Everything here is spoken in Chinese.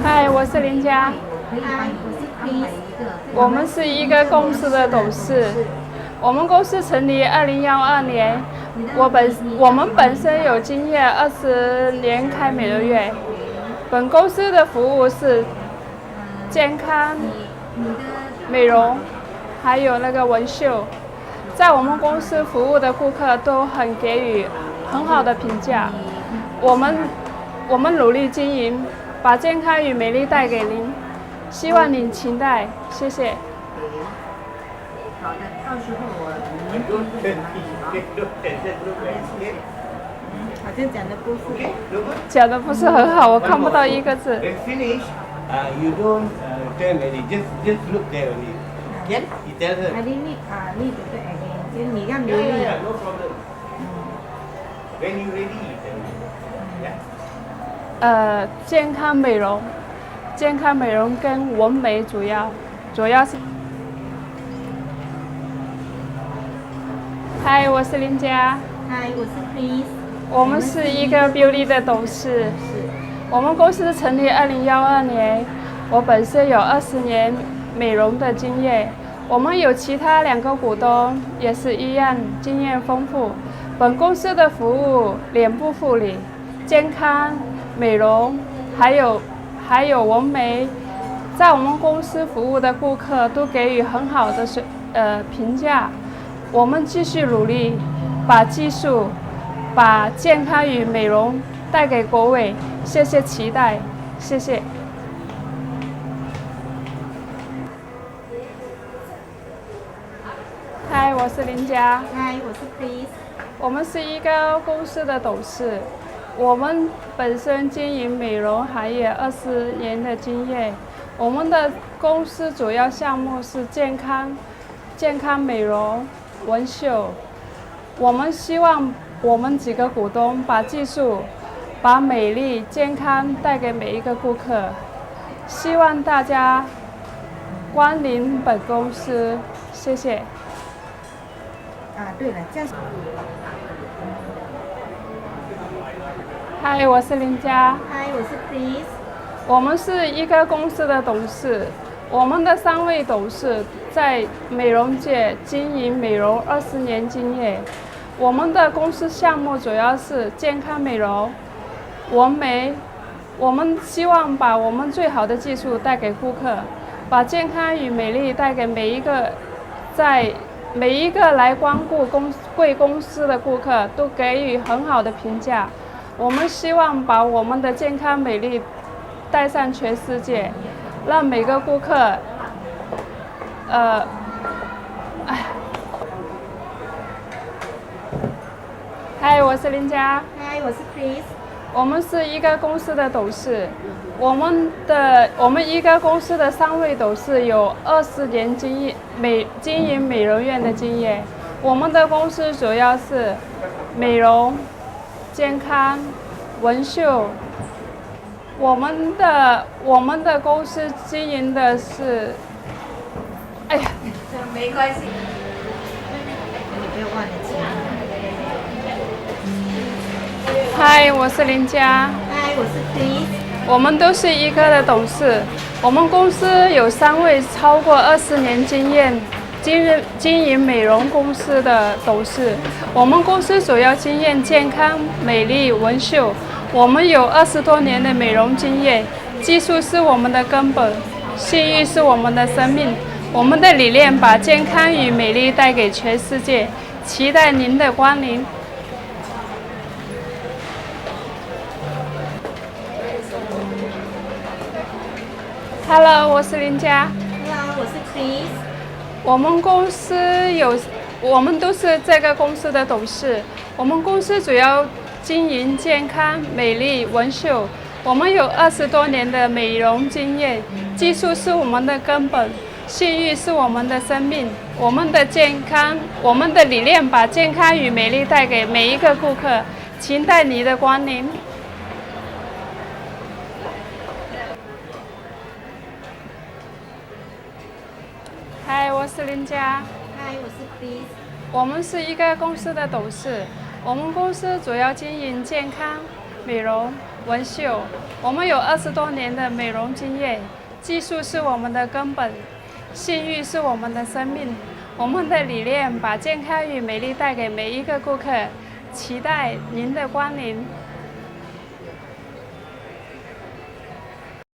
嗨，我是林佳。嗨，我是 Chris。我们是一个公司的董事。我们公司成立2012年。我们本身有经验20年开美容院。本公司的服务是健康、美容，还有那个纹绣。在我们公司服务的顾客都给予很好的评价。我们努力经营，把健康与美丽带给您，希望您期待，谢谢。好的，到时候我好像讲的不是很好，我看不到一个字。You don't turn ready, just look there only. Can? You tell her. I didn't need to do again. 就你让刘 Yeah, 丽。 yeah, no problem. When you ready, you tell me. Yeah. 健康美容跟纹眉主要是。嗨，我是林佳。嗨，我是 Chris。我们是一个 Beauty 的董事。我们公司成立2012年。我本身有20年美容的经验。我们有其他2个股东，也是一样经验丰富。本公司的服务脸部护理、健康、美容，还有纹眉，在我们公司服务的顾客都给予很好的评价。我们继续努力，把技术、把健康与美容带给各位，谢谢期待，谢谢。嗨，我是林佳。嗨，我是 Chris。我们是一个公司的董事。我们本身经营美容行业20年的经验。我们的公司主要项目是健康美容、纹绣。我们希望我们几个股东把技术、把美丽、健康带给每一个顾客。希望大家光临本公司，谢谢。对了，这样。嗨，我是林佳。嗨，我是 Chris。我们是一个公司的董事。我们的3位董事在美容界经营美容20年经验。我们的公司项目主要是健康美容、纹眉。我们希望把我们最好的技术带给顾客，把健康与美丽带给每一个来光顾贵公司的顾客都给予很好的评价。我们希望把我们的健康美丽带上全世界，让每个顾客，嗨，我是林佳。嗨，我是 Chris。我们是一个公司的董事。我们一个公司的3位董事有20年经营美容院的经验。我们的公司主要是美容、健康、纹绣。我们的公司经营的是，没关系。你不要忘了钱。嗨，我是林佳。嗨，我是 Chris。我们都是一个的董事。我们公司有3位超过20年经验经营美容公司的董事。我们公司主要经验健康、美丽、纹绣。我们有20多年的美容经验。技术是我们的根本，信誉是我们的生命。我们的理念把健康与美丽带给全世界，期待您的光临。Hello， 我是林佳。Hello， 我是 Chris。我们都是这个公司的董事。我们公司主要经营健康、美丽、纹绣。我们有20多年的美容经验。技术是我们的根本，信誉是我们的生命。我们的理念把健康与美丽带给每一个顾客，期待你的光临。嗨，我是林佳。嗨，我是 Chris。我们是一个公司的董事。我们公司主要经营健康、美容、文秀，我们有20多年的美容经验，技术是我们的根本，信誉是我们的生命。我们的理念把健康与美丽带给每一个顾客，期待您的光临。